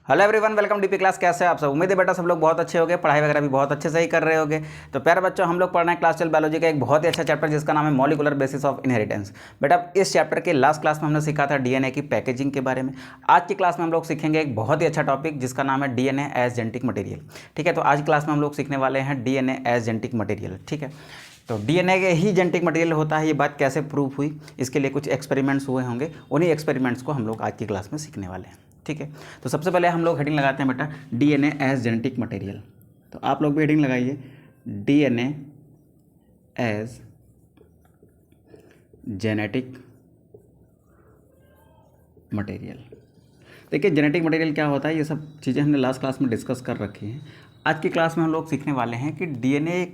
Hello everyone, welcome DP class. कैसे हैं आप सब? उम्मीद है बेटा सब लोग बहुत अच्छे होंगे, पढ़ाई वगैरह भी बहुत अच्छे से ही कर रहे होंगे। तो प्यारे बच्चों, हम लोग पढ़ रहे हैं क्लास 12 बायोलॉजी का एक बहुत ही अच्छा चैप्टर जिसका नाम है मॉलिकुलर बेसिस ऑफ इनहेरिटेंस। बेटा इस चैप्टर के लास्ट क्लास में हमने सीखा था डीएनए की पैकेजिंग के बारे में। आज की क्लास में हम लोग सीखेंगे एक बहुत ही अच्छा टॉपिक जिसका नाम है डीएनए एज जेनेटिक मटेरियल। ठीक है, तो आज क्लास में हम लोग सीखने वाले हैं डीएनए एज जेनेटिक मटेरियल। ठीक है, तो डीएनए के ही जेनेटिक मटेरियल होता है, ये बात कैसे प्रूफ हुई, इसके लिए कुछ एक्सपेरिमेंट्स हुए होंगे, उन्हीं एक्सपेरिमेंट्स को हम लोग आज की क्लास में सीखने वाले हैं। ठीक है, तो सबसे पहले हम लोग हेडिंग लगाते हैं बेटा डीएनए एज जेनेटिक मटेरियल। तो आप लोग भी हेडिंग लगाइए डीएनए एज जेनेटिक मटेरियल। देखिए जेनेटिक मटेरियल क्या होता है, ये सब चीज़ें हमने लास्ट क्लास में डिस्कस कर रखी हैं। आज की क्लास में हम लोग सीखने वाले हैं कि डीएनए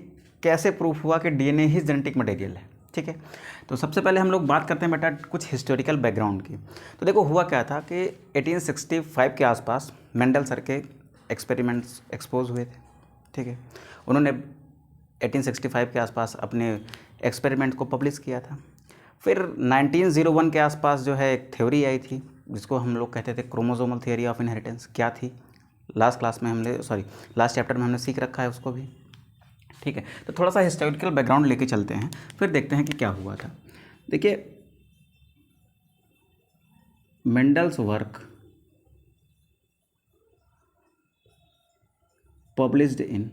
कैसे प्रूफ हुआ कि डीएनए ही जेनेटिक मटेरियल है। ठीक है, तो सबसे पहले हम लोग बात करते हैं बेटा कुछ हिस्टोरिकल बैकग्राउंड की। तो देखो हुआ क्या था कि 1865 के आसपास मेंडल सर के एक्सपेरिमेंट्स एक्सपोज हुए थे। ठीक है, उन्होंने 1865 के आसपास अपने एक्सपेरिमेंट को पब्लिश किया था। फिर 1901 के आसपास जो है एक थ्योरी आई थी जिसको हम लोग कहते थे क्रोमोसोमल थियरी ऑफ इनहेरिटेंस। क्या थी, लास्ट क्लास में हमने लास्ट चैप्टर में हमने सीख रखा है उसको भी। ठीक है, तो थोड़ा सा हिस्टोरिकल बैकग्राउंड लेके चलते हैं, फिर देखते हैं कि क्या हुआ था। देखिए Mendel's work published in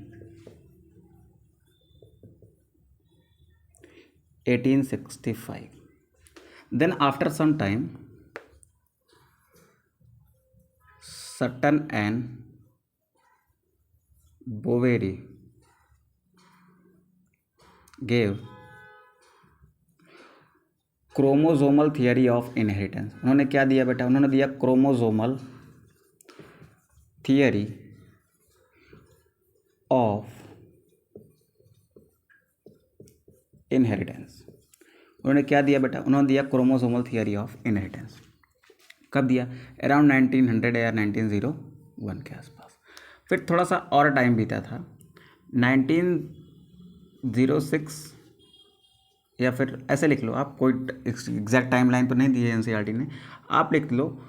1865, then after some time Sutton and Boveri gave chromosomal theory of inheritance. उन्होंने क्या दिया बेटा, उन्होंने दिया क्रोमोसोमल थियरी ऑफ इनहेरिटेंस। उन्होंने क्या दिया बेटा, उन्होंने दिया क्रोमोसोमल थियरी ऑफ इनहेरिटेंस। कब दिया? अराउंड 1900 या 1901 के आसपास। फिर थोड़ा सा और टाइम बीता था, 1906 या फिर ऐसे लिख लो आप, कोई एग्जैक्ट टाइम लाइन तो नहीं दी है एनसीईआरटी ने, आप लिख लो।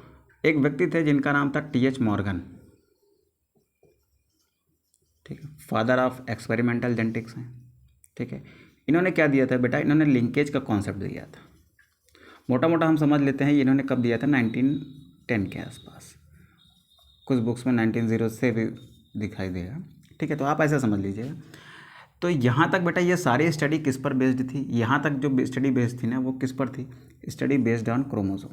एक व्यक्ति थे जिनका नाम था टीएच मॉर्गन। ठीक है, फादर ऑफ एक्सपेरिमेंटल जेनेटिक्स हैं। ठीक है, इन्होंने क्या दिया था बेटा, इन्होंने लिंकेज का कॉन्सेप्ट दिया था। मोटा मोटा हम समझ लेते हैं इन्होंने कब दिया था, 1910 के आसपास। कुछ बुक्स में 1900 से भी दिखाई देगा। ठीक है, तो आप ऐसे समझ लीजिएगा। तो यहाँ तक बेटा ये सारी स्टडी किस पर बेस्ड थी, यहाँ तक जो स्टडी बेस्ड थी ना वो किस पर थी, स्टडी बेस्ड ऑन क्रोमोसोम।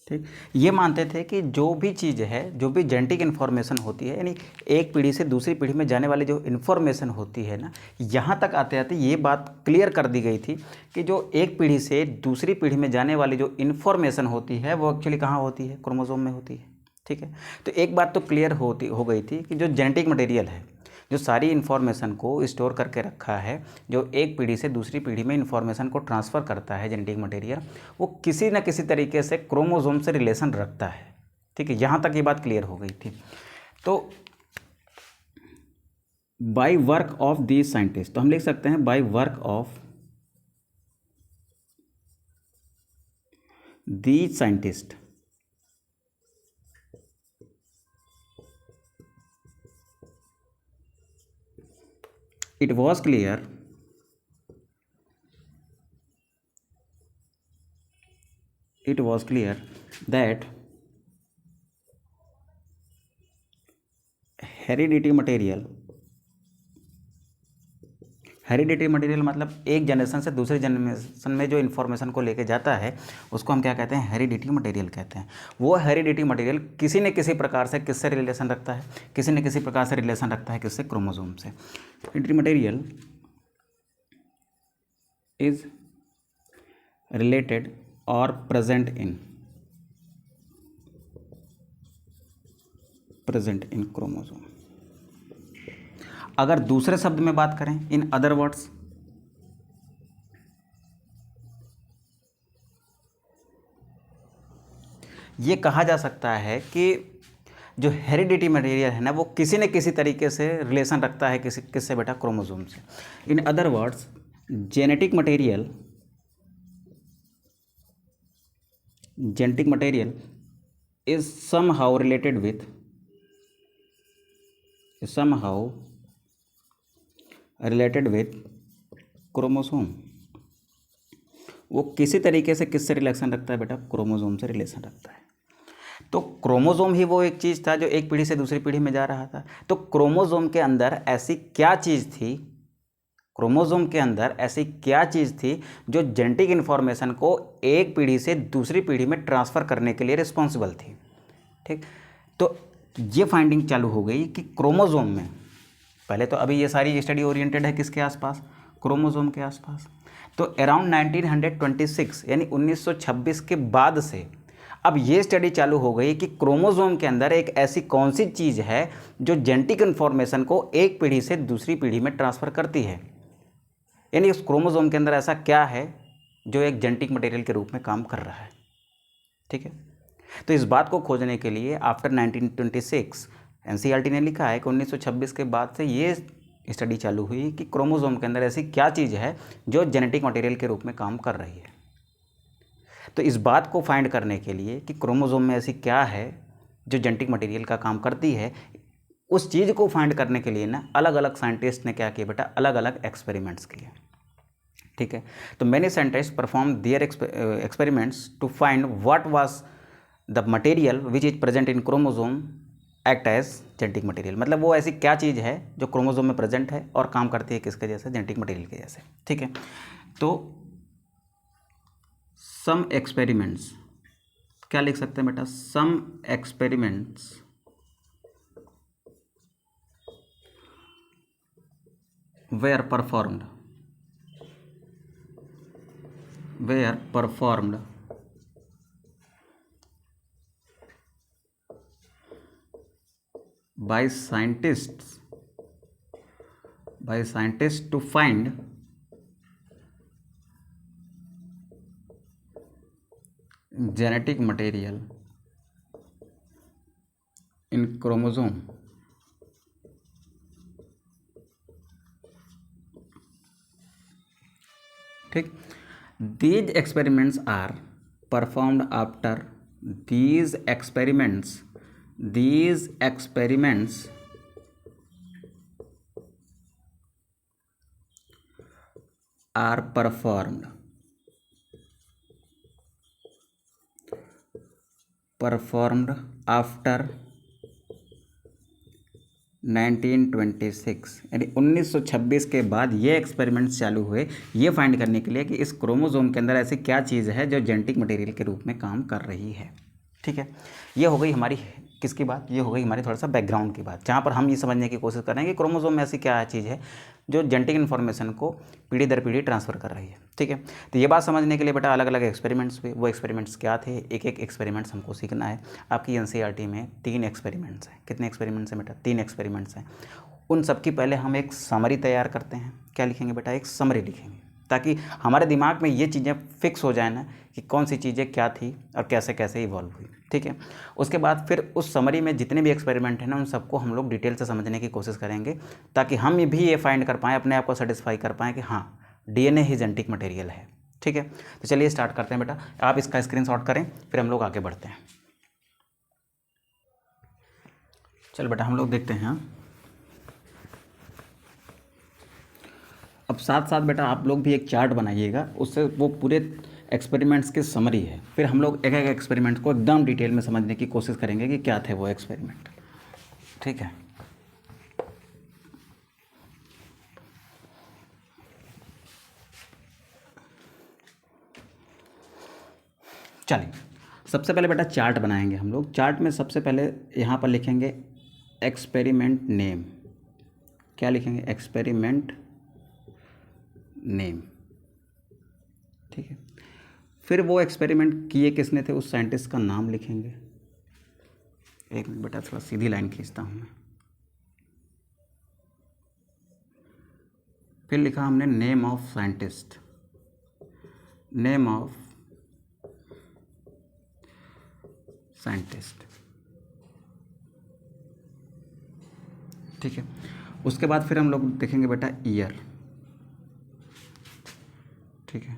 ठीक, ये मानते थे कि जो भी चीज़ है, जो भी जेनेटिक इन्फॉर्मेशन होती है, यानी एक पीढ़ी से दूसरी पीढ़ी में जाने वाली जो इन्फॉर्मेशन होती है ना, यहाँ तक आते आते ये बात क्लियर कर दी गई थी कि जो एक पीढ़ी से दूसरी पीढ़ी में जाने वाली जो इन्फॉर्मेशन होती है वो एक्चुअली कहाँ होती है, क्रोमोसोम में होती है। ठीक है, तो एक बात तो क्लियर हो गई थी कि जो जेनेटिक मटेरियल है, जो सारी इन्फॉर्मेशन को स्टोर करके रखा है, जो एक पीढ़ी से दूसरी पीढ़ी में इन्फॉर्मेशन को ट्रांसफ़र करता है जेनेटिक मटेरियल, वो किसी न किसी तरीके से क्रोमोसोम से रिलेशन रखता है। ठीक है, यहाँ तक ये बात क्लियर हो गई थी। तो by work of the scientist, तो हम लिख सकते हैं by work of the scientist it was clear that heredity material मतलब एक जनरेशन से दूसरे जनरेशन में जो इन्फॉर्मेशन को लेके जाता है उसको हम क्या कहते हैं, हेरिडिटी मटेरियल कहते हैं। वो हेरिडिटी मटेरियल किसी न किसी प्रकार से किससे रिलेशन रखता है, किसी न किसी प्रकार से रिलेशन रखता है किससे, क्रोमोसोम से। हेरिडिटी मटेरियल इज रिलेटेड और प्रेजेंट इन क्रोमोसोम। अगर दूसरे शब्द में बात करें, इन अदर वर्ड्स, ये कहा जा सकता है कि जो हेरिडिटी मटेरियल है ना वो किसी न किसी तरीके से रिलेशन रखता है किससे बेटा, क्रोमोसोम से। In other words genetic material is somehow related with chromosome. वो किसी तरीके से किससे रिलेशन रखता है बेटा, क्रोमोसोम से रिलेशन रखता है। तो क्रोमोसोम ही वो एक चीज़ था जो एक पीढ़ी से दूसरी पीढ़ी में जा रहा था। तो क्रोमोसोम के अंदर ऐसी क्या चीज़ थी, जो जेनेटिक इन्फॉर्मेशन को एक पीढ़ी से दूसरी पीढ़ी में ट्रांसफ़र करने के लिए रिस्पॉन्सिबल थी। ठीक, तो ये फाइंडिंग चालू हो गई कि क्रोमोसोम में, पहले तो अभी ये सारी स्टडी ओरिएंटेड है किसके आसपास, क्रोमोसोम के आसपास। तो अराउंड 1926 यानी 1926 के बाद से अब ये स्टडी चालू हो गई कि क्रोमोसोम के अंदर एक ऐसी कौन सी चीज़ है जो जेनेटिक इन्फॉर्मेशन को एक पीढ़ी से दूसरी पीढ़ी में ट्रांसफ़र करती है। यानी उस क्रोमोसोम के अंदर ऐसा क्या है जो एक जेनेटिक मटेरियल के रूप में काम कर रहा है। ठीक है, तो इस बात को खोजने के लिए आफ्टर 1926 एनसीईआरटी ने लिखा है कि 1926 के बाद से ये स्टडी चालू हुई कि क्रोमोसोम के अंदर ऐसी क्या चीज़ है जो जेनेटिक मटेरियल के रूप में काम कर रही है। तो इस बात को फाइंड करने के लिए कि क्रोमोसोम में ऐसी क्या है जो जेनेटिक मटेरियल का काम करती है, उस चीज़ को फाइंड करने के लिए ना अलग अलग साइंटिस्ट ने क्या किया बेटा, अलग अलग एक्सपेरिमेंट्स किए। ठीक है, तो many scientist perform their experiments to find what was the material which is present in chromosome act as genetic material. मतलब वो ऐसी क्या चीज़ है जो क्रोमोसोम में प्रेजेंट है और काम करती है किसके जैसे, जेनेटिक मटेरियल के जैसे। ठीक है, तो सम एक्सपेरिमेंट्स, क्या लिख सकते हैं बेटा, some experiments were performed by scientists to find genetic material in chromosome। ठीक, these experiments are performed after these experiments are performed after 1926 यानी 1926 के बाद ये एक्सपेरिमेंट्स चालू हुए ये फाइंड करने के लिए कि इस क्रोमोसोम के अंदर ऐसी क्या चीज़ है जो जेनेटिक मटेरियल के रूप में काम कर रही है। ठीक है, ये हो गई हमारी किसकी बात, ये हो गई हमारी थोड़ा सा बैकग्राउंड की बात, जहाँ पर हम ये समझने की कोशिश कर रहे हैं कि क्रोमोसोम में ऐसी क्या चीज़ है जो जेनेटिक इन्फॉर्मेशन को पीढ़ी दर पीढ़ी ट्रांसफ़र कर रही है। ठीक है, तो ये बात समझने के लिए बेटा अलग अलग एक्सपेरिमेंट्स हुए। वो एक्सपेरिमेंट्स क्या थे, एक एक एक्सपेरिमेंट्स हमको सीखना है। आपकी एनसीईआरटी में 3 एक्सपेरिमेंट्स हैं। कितने एक्सपेरिमेंट्स हैं बेटा, 3 एक्सपेरिमेंट्स हैं। उन सब की पहले हम एक समरी तैयार करते हैं। क्या लिखेंगे बेटा, एक समरी लिखेंगे, ताकि हमारे दिमाग में ये चीज़ें फिक्स हो जाए ना कि कौन सी चीज़ें क्या थी और कैसे कैसे इवॉल्व हुई। ठीक है, उसके बाद फिर उस समरी में जितने भी एक्सपेरिमेंट हैं ना उन सबको हम लोग डिटेल से समझने की कोशिश करेंगे, ताकि हम भी ये फाइंड कर पाएँ, अपने आप को सेटिस्फाई कर पाएँ कि हाँ डीएनए ही जेनेटिक मटेरियल है। ठीक है, तो चलिए स्टार्ट करते हैं बेटा। आप इसका स्क्रीनशॉट करें, फिर हम लोग आगे बढ़ते हैं। चल बेटा हम लोग देखते हैं। अब साथ साथ बेटा आप लोग भी एक चार्ट बनाइएगा, उससे वो पूरे एक्सपेरिमेंट्स की समरी है। फिर हम लोग एक एक एक्सपेरिमेंट को एकदम डिटेल में समझने की कोशिश करेंगे कि क्या थे वो एक्सपेरिमेंट। ठीक है, चलिए सबसे पहले बेटा चार्ट बनाएंगे हम लोग। चार्ट में सबसे पहले यहाँ पर लिखेंगे एक्सपेरिमेंट नेम। क्या लिखेंगे, एक्सपेरिमेंट नेम। ठीक है, फिर वो एक्सपेरिमेंट किए किसने थे उस साइंटिस्ट का नाम लिखेंगे। एक मिनट बेटा थोड़ा सीधी लाइन खींचता हूँ मैं। फिर लिखा हमने name of scientist, name of scientist. ठीक है। उसके बाद फिर हम लोग देखेंगे बेटा ईयर, ठीक है।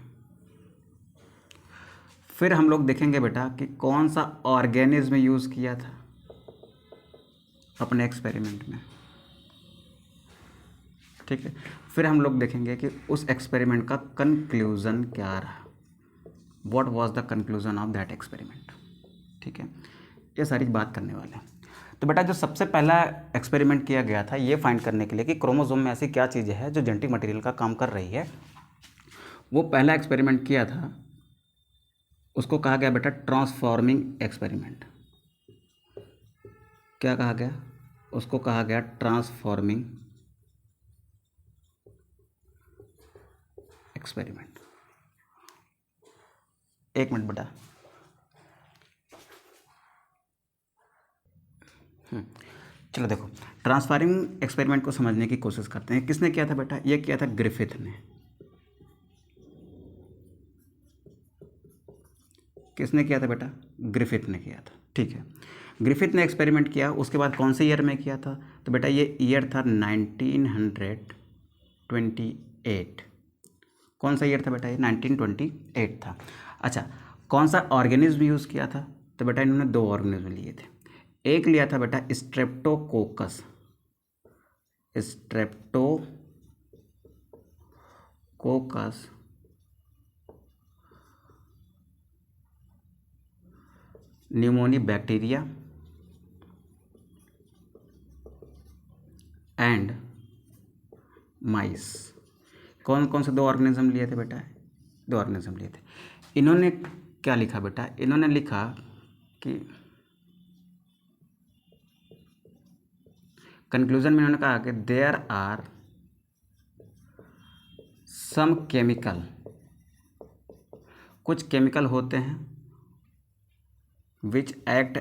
फिर हम लोग देखेंगे बेटा कि कौन सा ऑर्गेनिज्म यूज़ किया था अपने एक्सपेरिमेंट में, ठीक है। फिर हम लोग देखेंगे कि उस एक्सपेरिमेंट का कंक्लूज़न क्या रहा, what was the conclusion of that experiment, ठीक है। ये सारी बात करने वाले हैं। तो बेटा जो सबसे पहला एक्सपेरिमेंट किया गया था ये फाइंड करने के लिए कि क्रोमोसोम में ऐसी क्या चीज़ है जो जेनेटिक मटेरियल का काम कर रही है, वो पहला एक्सपेरिमेंट किया था, उसको कहा गया बेटा ट्रांसफॉर्मिंग एक्सपेरिमेंट। क्या कहा गया? उसको कहा गया ट्रांसफॉर्मिंग एक्सपेरिमेंट। एक मिनट बेटा, चलो देखो ट्रांसफॉर्मिंग एक्सपेरिमेंट को समझने की कोशिश करते हैं। किसने किया था बेटा? ये किया था ग्रिफिथ ने। किसने किया था बेटा? ग्रिफिथ ने किया था, ठीक है। ग्रिफिथ ने एक्सपेरिमेंट किया, उसके बाद कौन से ईयर में किया था? तो बेटा ये ईयर था 1928। कौन सा ईयर था बेटा? ये 1928 था। अच्छा, कौन सा ऑर्गेनिज्म यूज़ किया था? तो बेटा इन्होंने दो ऑर्गेनिज्म लिए थे। एक लिया था बेटा streptococcus, streptococcus pneumoniae bacteria and mice. कौन कौन से दो ऑर्गेनिज्म लिए थे बेटा? दो ऑर्गेनिज्म लिए थे। इन्होंने क्या लिखा बेटा? इन्होंने लिखा कि कंक्लूजन में इन्होंने कहा कि देयर आर सम केमिकल, कुछ केमिकल होते हैं which act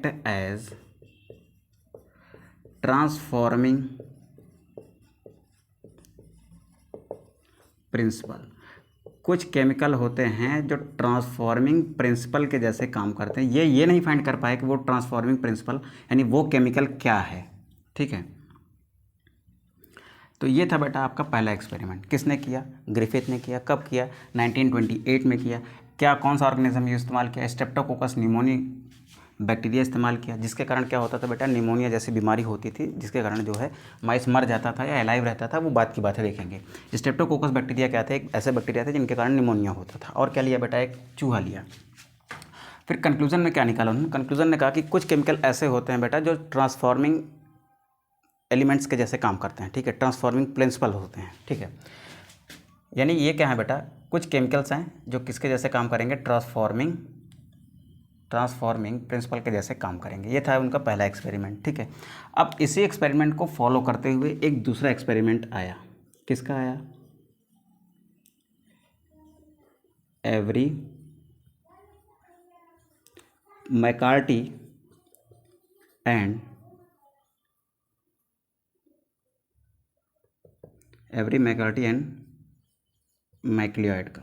as transforming principle. कुछ केमिकल होते हैं जो ट्रांसफॉर्मिंग प्रिंसिपल के जैसे काम करते हैं। ये नहीं फाइंड कर पाए कि वो ट्रांसफॉर्मिंग प्रिंसिपल यानी वो केमिकल क्या है, ठीक है। तो ये था बेटा आपका पहला एक्सपेरिमेंट। किसने किया? ग्रिफिथ ने किया। कब किया? 1928 में किया। क्या कौन सा ऑर्गेनिज्म ये इस्तेमाल किया? स्ट्रेप्टोकोकस न्यूमोनी बैक्टीरिया इस्तेमाल किया, जिसके कारण क्या होता था बेटा? निमोनिया जैसी बीमारी होती थी, जिसके कारण जो है माइस मर जाता था या अलाइव रहता था। वो बात की बात है, देखेंगे। स्ट्रेप्टोकोकस बैक्टीरिया क्या थे? एक ऐसे बैक्टीरिया थे जिनके कारण निमोनिया होता था। और क्या लिया बेटा? एक चूहा लिया। फिर कंक्लूजन में क्या निकाला उन्होंने? कंक्लूजन ने कहा कि कुछ केमिकल ऐसे होते हैं बेटा जो ट्रांसफॉर्मिंग एलिमेंट्स के जैसे काम करते हैं, ठीक है। ट्रांसफॉर्मिंग प्रिंसिपल होते हैं, ठीक है। यानी ये क्या है बेटा? कुछ केमिकल्स हैं जो किसके जैसे काम करेंगे? ट्रांसफॉर्मिंग प्रिंसिपल के जैसे काम करेंगे। ये था उनका पहला एक्सपेरिमेंट, ठीक है। अब इसी एक्सपेरिमेंट को फॉलो करते हुए एक दूसरा एक्सपेरिमेंट आया। किसका आया? एवरी मैकार्टी एंड मैक्लियॉइड का,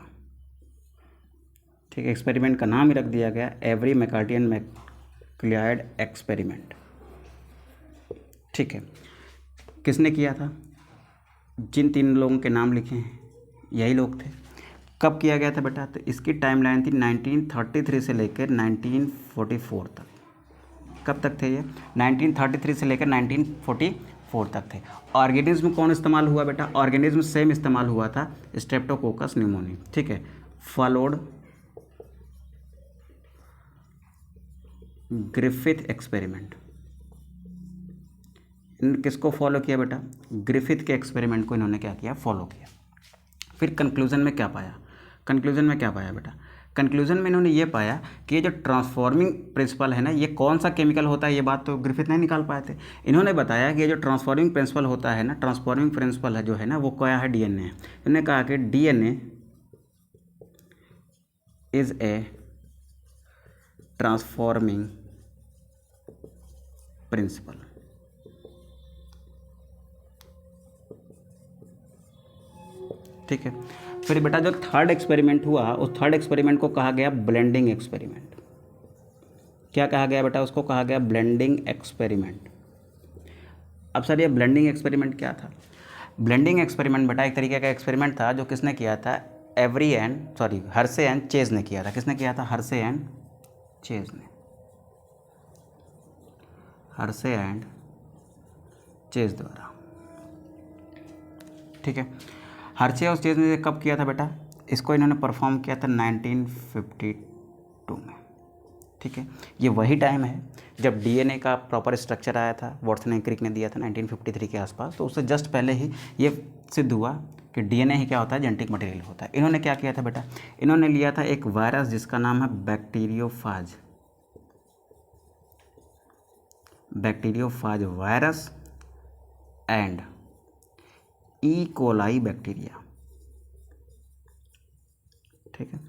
ठीक है। एक्सपेरिमेंट का नाम ही रख दिया गया एवरी मैकार्टी एंड मैक्लियॉइड एक्सपेरिमेंट, ठीक है। किसने किया था? जिन तीन लोगों के नाम लिखे हैं यही लोग थे। कब किया गया था बेटा? तो इसकी टाइमलाइन थी 1933 से लेकर 1944 तक। कब तक थे ये? 1933 से लेकर 1944 तक थे। ऑर्गेनिज्म कौन इस्तेमाल हुआ बेटा? ऑर्गेनिज्म सेम इस्तेमाल हुआ था, स्ट्रेप्टोकोकस न्यूमोनी, ठीक है। Followed Griffith experiment. किसको फॉलो किया बेटा? ग्रिफिथ के एक्सपेरिमेंट को इन्होंने क्या किया? फॉलो किया। फिर कंक्लूजन में क्या पाया? बेटा? कंक्लूजन में इन्होंने ये पाया कि ये जो ट्रांसफॉर्मिंग प्रिंसिपल है ना, ये कौन सा केमिकल होता है, ये बात तो ग्रिफिथ नहीं निकाल पाए थे। इन्होंने बताया कि ये जो ट्रांसफॉर्मिंग प्रिंसिपल होता है ना, ट्रांसफॉर्मिंग प्रिंसिपल है जो है ना, वो क्या है? डीएनए है। इन्होंने कहा कि DNA is a transforming principle, ठीक है। फिर बेटा जो थर्ड एक्सपेरिमेंट हुआ, उस थर्ड एक्सपेरिमेंट को कहा गया ब्लेंडिंग एक्सपेरिमेंट। क्या कहा गया बेटा, उसको कहा गया ब्लेंडिंग एक्सपेरिमेंट। अब सर ये ब्लेंडिंग एक्सपेरिमेंट क्या था? ब्लेंडिंग एक्सपेरिमेंट बेटा एक तरीके का एक्सपेरिमेंट था जो किसने किया था, हर्शे एंड चेज ने किया था। किसने किया था? हर्शे एंड चेज ने, हर्शे एंड चेज द्वारा। ठीक है, हर्शे और चेज ने कब किया था बेटा? इसको इन्होंने परफॉर्म किया था 1952 में। ठीक है, ये वही टाइम है जब डीएनए का प्रॉपर स्ट्रक्चर आया था, वाटसन एंड क्रिक ने दिया था 1953 के आसपास। तो उससे जस्ट पहले ही ये सिद्ध हुआ कि डीएनए ही क्या होता है, जेनेटिक मटेरियल होता है। इन्होंने क्या किया था बेटा, इन्होंने लिया था एक वायरस जिसका नाम है bacteriophage virus and E coli bacteria. ठीक है,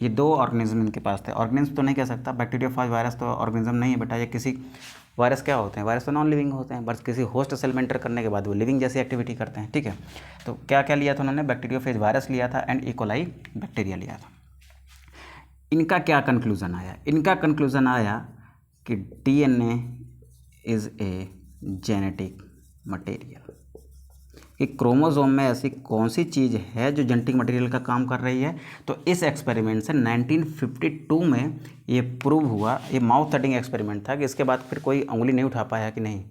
ये दो ऑर्गेनिज्म इनके पास थे। ऑर्गेनिज्म तो नहीं कह सकता, बैक्टीरियोफाज वायरस तो ऑर्गेनिज्म नहीं है बेटा। ये किसी वायरस क्या होते हैं, वायरस तो नॉन लिविंग होते हैं, बस किसी होस्ट सेल में एंटर करने के बाद वो लिविंग जैसी एक्टिविटी करते हैं। ठीक है, तो क्या क्या लिया था उन्होंने, बैक्टीरियोफेज वायरस लिया था एंड इकोलाई बैक्टीरिया लिया था। इनका क्या कंक्लूजन आया? इनका कंक्लूजन आया कि DNA is a genetic material, कि क्रोमोसोम में ऐसी कौन सी चीज़ है जो जेनेटिक मटेरियल का काम कर रही है। तो इस एक्सपेरिमेंट से 1952 में ये प्रूव हुआ। ये माउथ सेटिंग एक्सपेरिमेंट था कि इसके बाद फिर कोई उंगली नहीं उठा पाया कि नहीं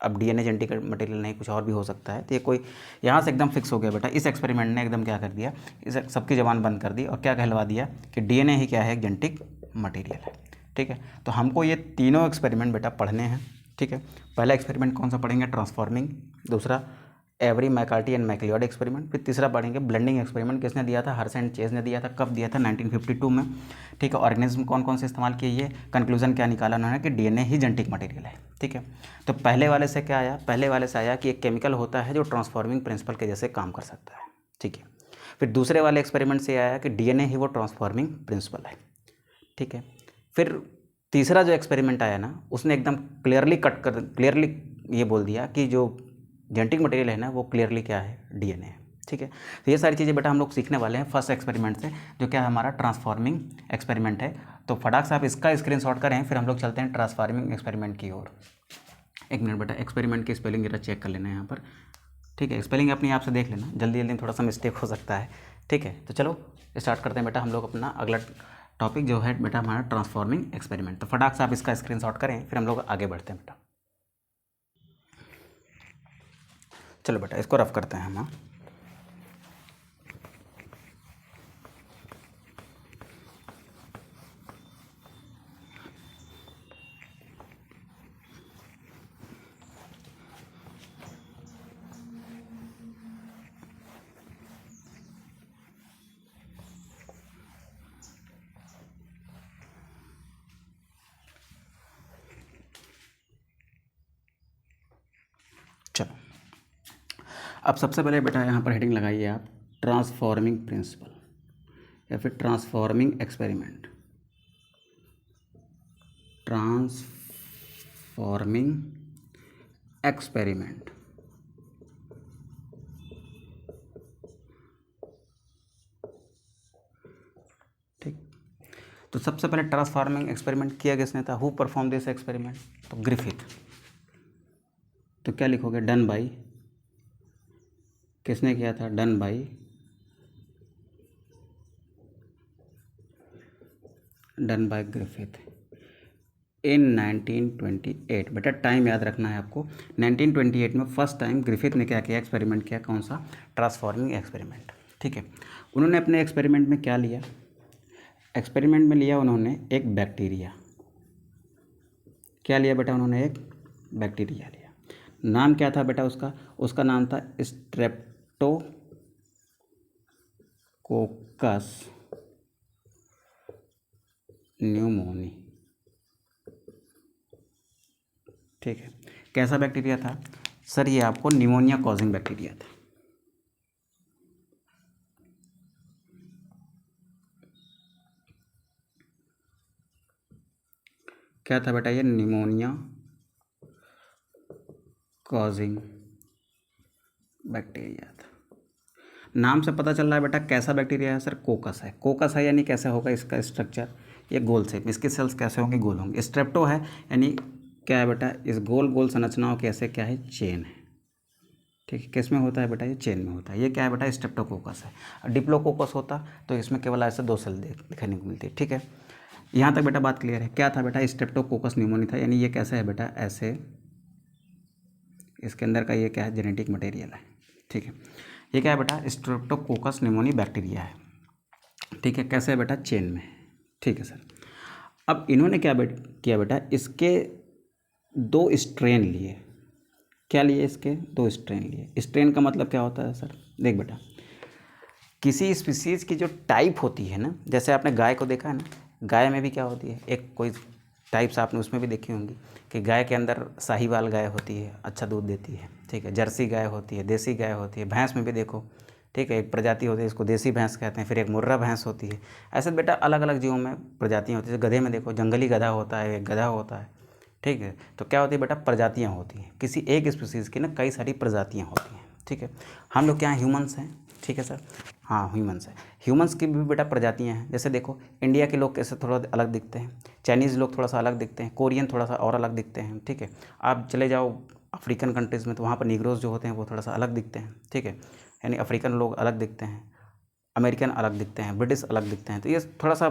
अब डीएनए जेनेटिक मटेरियल नहीं, कुछ और भी हो सकता है। तो ये कोई यहाँ से एकदम फिक्स हो गया बेटा। इस एक्सपेरिमेंट ने एकदम क्या कर दिया, इस सबकी ज़बान बंद कर दी और क्या कहलवा दिया कि डीएनए ही क्या है, जेनेटिक मटेरियल है। ठीक है, तो हमको ये तीनों एक्सपेरिमेंट बेटा पढ़ने हैं। ठीक है, पहला एक्सपेरिमेंट कौन सा पढ़ेंगे, ट्रांसफॉर्मिंग। दूसरा Avery McCarty and MacLeod experiment. फिर तीसरा पढ़ेंगे ब्लेंडिंग एक्सपेरिमेंट। किसने दिया था, हर्शे एंड चेज ने दिया था। कब दिया था, 1952 में। ठीक है, ऑर्गेनिज्म कौन कौन से इस्तेमाल किए, ये कंक्लूजन क्या निकाला उन्होंने कि डीएनए ही जेनेटिक मटेरियल है। ठीक है, तो पहले वाले से क्या आया, पहले वाले से आया कि एक केमिकल होता है जो ट्रांसफॉर्मिंग प्रिंसिपल के जैसे काम कर सकता है। ठीक है, फिर दूसरे वाले एक्सपेरिमेंट से आया कि डीएनए ही वो ट्रांसफॉर्मिंग प्रिंसिपल है। ठीक है, फिर तीसरा जो एक्सपेरिमेंट आया ना, उसने एकदम क्लियरली ये बोल दिया कि जो जेनेटिक मटेरियल है ना वो क्लियरली क्या है, डीएनए है। ठीक है, तो ये सारी चीज़ें बेटा हम लोग सीखने वाले हैं फर्स्ट एक्सपेरिमेंट से, जो क्या हमारा ट्रांसफॉर्मिंग एक्सपेरिमेंट है। तो फटाक से आप इसका स्क्रीनशॉट करें, फिर हम लोग चलते हैं ट्रांसफॉर्मिंग एक्सपेरिमेंट की ओर। एक मिनट बेटा, एक्सपेरिमेंट की स्पेलिंग जरा चेक कर लेना है यहाँ पर। ठीक है, स्पेलिंग अपनी आप से देख लेना, जल्दी जल्दी थोड़ा सा मिस्टेक हो सकता है। ठीक है, तो चलो स्टार्ट करते हैं बेटा हम लोग अपना अगला टॉपिक जो है बेटा हमारा ट्रांसफॉर्मिंग एक्सपेरिमेंट। तो फटाक से आप इसका स्क्रीनशॉट करें, फिर हम लोग आगे बढ़ते हैं बेटा। चलो बेटा इसको रफ करते हैं हम। चलो, अब सबसे पहले बेटा यहाँ पर हेडिंग लगाइए आप, ट्रांसफॉर्मिंग प्रिंसिपल या फिर ट्रांसफॉर्मिंग एक्सपेरिमेंट। Transforming experiment. ठीक, तो सबसे पहले ट्रांसफॉर्मिंग एक्सपेरिमेंट किया किसने था, हु परफॉर्म दिस एक्सपेरिमेंट, तो ग्रिफिथ। तो क्या लिखोगे, डन बाई, किसने किया था, डन बाई ग्रिफिथ इन 1928। बेटा टाइम याद रखना है आपको, 1928 में फर्स्ट टाइम ग्रिफिथ ने क्या किया, एक्सपेरिमेंट किया, कौन सा, ट्रांसफॉर्मिंग एक्सपेरिमेंट। ठीक है, उन्होंने अपने एक्सपेरिमेंट में क्या लिया, एक्सपेरिमेंट में लिया उन्होंने एक बैक्टीरिया। क्या लिया बेटा उन्होंने, एक बैक्टीरिया लिया। नाम क्या था बेटा उसका, उसका नाम था स्ट्रेप्टोकोकस न्यूमोनी। ठीक है, कैसा बैक्टीरिया था सर, ये आपको निमोनिया कॉजिंग बैक्टीरिया था। क्या था बेटा, ये निमोनिया कॉजिंग बैक्टीरिया था। नाम से पता चल रहा है बेटा कैसा बैक्टीरिया है सर, कोकस है। कोकस है यानी कैसा होगा इसका स्ट्रक्चर, ये गोल शेप, इसके सेल्स कैसे होंगे, गोल होंगे। स्ट्रेप्टो है यानी क्या है बेटा, इस गोल गोल संरचनाओं के ऐसे क्या है, चेन है। ठीक है, किस में होता है बेटा, ये चेन में होता है। ये क्या है बेटा, स्ट्रेप्टोकोकस है। डिप्लोकोकस होता तो इसमें केवल ऐसे 2 सेल दिखने को मिलती है। ठीक है, यहाँ तक बेटा बात क्लियर है। क्या था बेटा, स्ट्रेप्टोकोकस न्यूमोनी था, यानी ये कैसा है बेटा, ऐसे इसके अंदर का ये क्या है, जेनेटिक मटेरियल है। ठीक है, ये क्या है बेटा, स्ट्रेप्टोकोकस न्यूमोनी बैक्टीरिया है। ठीक है, कैसे है बेटा, चेन में। ठीक है सर, अब इन्होंने क्या किया बेटा, इसके 2 स्ट्रेन लिए। क्या लिए, इसके 2 स्ट्रेन लिए। स्ट्रेन का मतलब क्या होता है सर, देख बेटा, किसी स्पीसीज़ की जो टाइप होती है ना, जैसे आपने गाय को देखा है ना, गाय में भी क्या होती है, एक कोई टाइप्स आपने उसमें भी देखी होंगी कि गाय के अंदर साहीवाल गाय होती है, अच्छा दूध देती है। ठीक है, जर्सी गाय होती है, देसी गाय होती है। भैंस में भी देखो, ठीक है, एक प्रजाति होती है, इसको देसी भैंस कहते हैं, फिर एक मुर्रा भैंस होती है। ऐसे बेटा अलग अलग जीवों में प्रजातियाँ होती है। गधे में देखो, जंगली गधा होता है, एक गधा होता है। ठीक है, तो क्या होती है बेटा, प्रजातियाँ होती हैं। किसी एक स्पीसीज़ की ना कई सारी प्रजातियाँ होती हैं। ठीक है, हम लोग क्या हैं, ह्यूमंस हैं। ठीक है सर, हाँ ह्यूमंस है। ह्यूमंस की भी बेटा प्रजातियाँ हैं। जैसे देखो, इंडिया के लोग कैसे थोड़ा अलग दिखते हैं, चाइनीज़ लोग थोड़ा सा अलग दिखते हैं, कोरियन थोड़ा सा और अलग दिखते हैं। ठीक है, आप चले जाओ अफ्रीकन कंट्रीज़ में तो वहाँ पर निग्रोज जो होते हैं वो थोड़ा सा अलग दिखते हैं। ठीक है, यानी अफ्रीकन लोग अलग दिखते हैं, अमेरिकन अलग दिखते हैं, ब्रिटिश अलग दिखते हैं। तो ये थोड़ा सा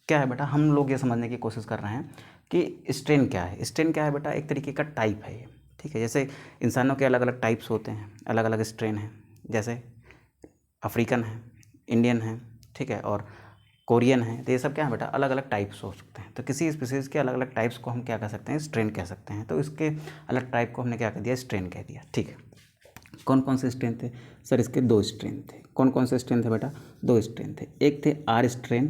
क्या है बेटा, हम लोग ये समझने की कोशिश कर रहे हैं कि स्ट्रेन क्या है। स्ट्रेन क्या है बेटा, एक तरीके का टाइप है ये। ठीक है, जैसे इंसानों के अलग अलग टाइप्स होते हैं, अलग अलग स्ट्रेन हैं। जैसे अफ्रीकन है, इंडियन है, ठीक है, और कोरियन है। तो ये सब क्या है बेटा, अलग अलग टाइप्स हो सकते हैं। तो किसी स्पीसीज़ के अलग अलग टाइप्स को हम क्या कह सकते हैं, स्ट्रेन कह सकते हैं। तो इसके अलग टाइप को हमने क्या कह दिया, स्ट्रेन कह दिया। ठीक है, कौन कौन से स्ट्रेन थे सर, इसके 2 स्ट्रेन थे। कौन कौन से स्ट्रेन थे बेटा, 2 स्ट्रेन थे। एक थे आर स्ट्रेन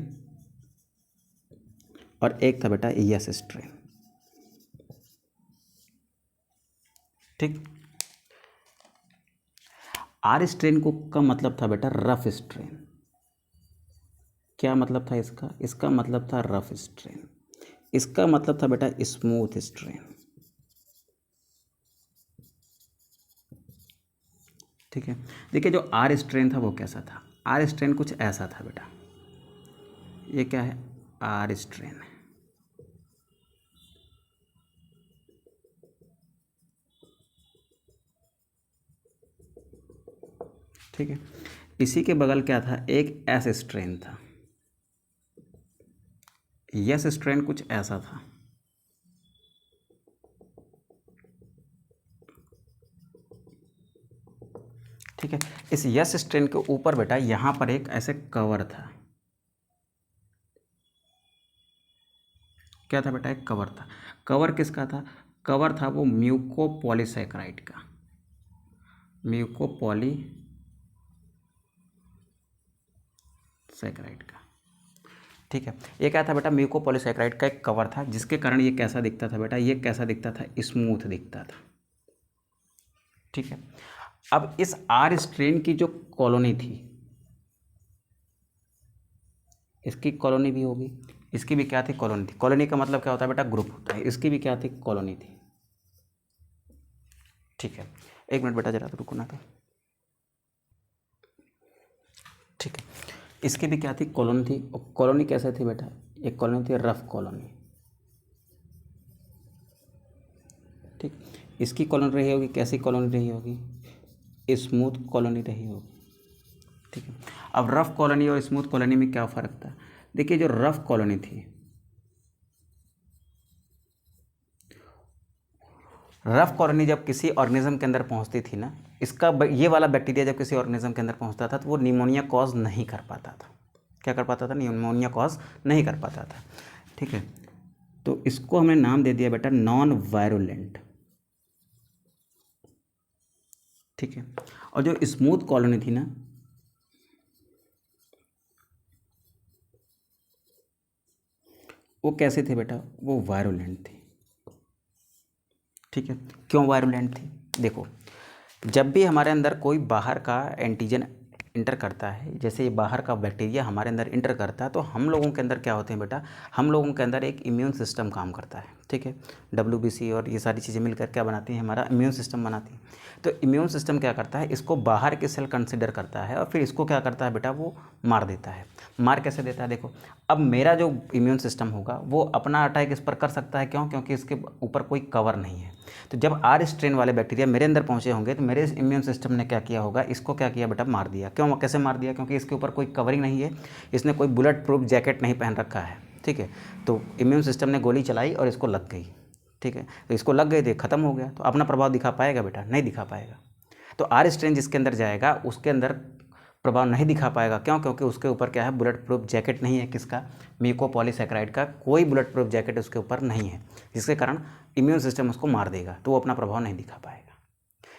और एक था बेटा एस स्ट्रेन। ठीक, आर स्ट्रेन को का मतलब था बेटा रफ स्ट्रेन। क्या मतलब था इसका, इसका मतलब था रफ स्ट्रेन। इसका मतलब था बेटा स्मूथ स्ट्रेन। ठीक है, देखिए जो आर स्ट्रेन था वो कैसा था, आर स्ट्रेन कुछ ऐसा था बेटा। ये क्या है, आर स्ट्रेन है। ठीक है, इसी के बगल क्या था, एक एस स्ट्रेन था। यस स्ट्रेन कुछ ऐसा था। ठीक है, इस यस स्ट्रेन के ऊपर बेटा यहाँ पर एक ऐसे कवर था। क्या था बेटा, एक कवर था। कवर किसका था, कवर था वो म्यूकोपॉलीसैकेराइड का। म्यूकोपॉलीसैकेराइड का। ठीक है, ये क्या था बेटा, म्यूकोपॉलीसैकेराइड का एक कवर था, जिसके कारण ये कैसा दिखता था बेटा, ये कैसा दिखता था, स्मूथ दिखता था। ठीक है, अब इस आर स्ट्रेन की जो कॉलोनी थी, इसकी कॉलोनी भी होगी, इसकी भी क्या थी, कॉलोनी थी। कॉलोनी का मतलब क्या होता है बेटा, ग्रुप होता है। इसकी भी क्या थी, कॉलोनी थी। ठीक है, एक मिनट बेटा जरा तो रुको ना तो। ठीक है, इसकी भी क्या थी, कॉलोनी थी। और कॉलोनी कैसे थी बेटा, एक कॉलोनी थी रफ कॉलोनी। ठीक, इसकी कॉलोनी रही होगी, कैसी कॉलोनी रही होगी, स्मूथ कॉलोनी रही होगी। ठीक है, अब रफ कॉलोनी और स्मूथ कॉलोनी में क्या फ़र्क था, देखिए जो रफ कॉलोनी थी, रफ कॉलोनी जब किसी ऑर्गेनिज्म के अंदर पहुंचती थी ना, इसका ये वाला बैक्टीरिया जब किसी ऑर्गेनिज्म के अंदर पहुंचता था तो वो निमोनिया कॉज नहीं कर पाता था। क्या कर पाता था, निमोनिया कॉज नहीं कर पाता था। ठीक है, तो इसको हमने नाम दे दिया बेटा नॉन वायरुलेंट। ठीक है, और जो स्मूथ कॉलोनी थी ना, वो कैसे थे बेटा, वो वायरुलेंट थी। ठीक है, क्यों वायरुलेंट थी, देखो जब भी हमारे अंदर कोई बाहर का एंटीजन इंटर करता है, जैसे ये बाहर का बैक्टीरिया हमारे अंदर इंटर करता है, तो हम लोगों के अंदर क्या होते हैं बेटा, हम लोगों के अंदर एक इम्यून सिस्टम काम करता है। ठीक है। WBC और ये सारी चीज़ें मिलकर क्या बनाती हैं, हमारा इम्यून सिस्टम बनाती हैं। तो इम्यून सिस्टम क्या करता है, इसको बाहर के सेल कंसिडर करता है और फिर इसको क्या करता है बेटा, वो मार देता है। मार कैसे देता है, देखो अब मेरा जो इम्यून सिस्टम होगा वो अपना अटैक इस पर कर सकता है, क्यों, क्योंकि इसके ऊपर कोई कवर नहीं है। तो जब आर स्ट्रेन वाले बैक्टीरिया मेरे अंदर पहुंचे होंगे तो मेरे इम्यून सिस्टम ने क्या किया होगा, इसको क्या किया बेटा, मार दिया। क्यों, कैसे मार दिया, क्योंकि इसके ऊपर कोई कवरिंग नहीं है, इसने कोई बुलेट प्रूफ जैकेट नहीं पहन रखा है, ठीक है। तो इम्यून सिस्टम ने गोली चलाई और इसको लग गई, ठीक है। तो इसको लग गई तो ख़त्म हो गया, तो अपना प्रभाव दिखा पाएगा बेटा, नहीं दिखा पाएगा। तो आर स्ट्रेन जिसके अंदर जाएगा उसके अंदर प्रभाव नहीं दिखा पाएगा, क्यों, क्योंकि उसके ऊपर क्या है, बुलेट प्रूफ जैकेट नहीं है, किसका, म्यूकोपॉलीसैकेराइड का कोई बुलेट प्रूफ जैकेट उसके ऊपर नहीं है, जिसके कारण इम्यून सिस्टम उसको मार देगा, तो वो अपना प्रभाव नहीं दिखा पाएगा।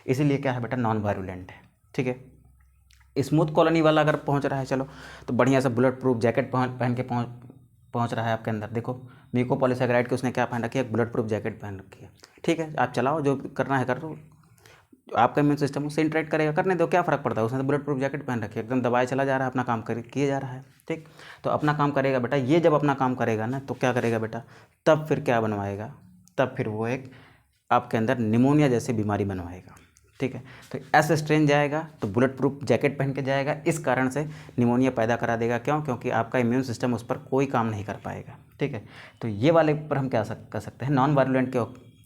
इसीलिए क्या है बेटा, नॉन वायरुलेंट है, ठीक है। स्मूथ कॉलोनी वाला अगर पहुंच रहा है, चलो तो बढ़िया सा बुलेट प्रूफ जैकेट पहन के पहुंच रहा है आपके अंदर, देखो म्यूकोपॉलीसैकेराइड के उसने क्या पहन रखी है, बुलेट प्रूफ जैकेट पहन रखी है, ठीक है। आप चलाओ, जो करना है कर लो, आपका इम्यून सिस्टम उससे इंटरेक्ट करेगा, करने दो, क्या फ़र्क पड़ता है, उसने तो बुलेट प्रूफ जैकेट पहन रखी है, एकदम दबाए चला जा रहा है, अपना काम किए जा रहा है, ठीक। तो अपना काम करेगा बेटा, ये जब अपना काम करेगा ना तो क्या करेगा बेटा, तब फिर क्या बनवाएगा, तब फिर वो एक आपके अंदर निमोनिया जैसी बीमारी बनवाएगा, ठीक है। तो ऐसे स्ट्रेन जाएगा तो बुलेट प्रूफ जैकेट पहन के जाएगा, इस कारण से निमोनिया पैदा करा देगा, क्यों, क्योंकि आपका इम्यून सिस्टम उस पर कोई काम नहीं कर पाएगा, ठीक है। तो ये वाले पर हम क्या कर सकते हैं, नॉन वायरुलेंट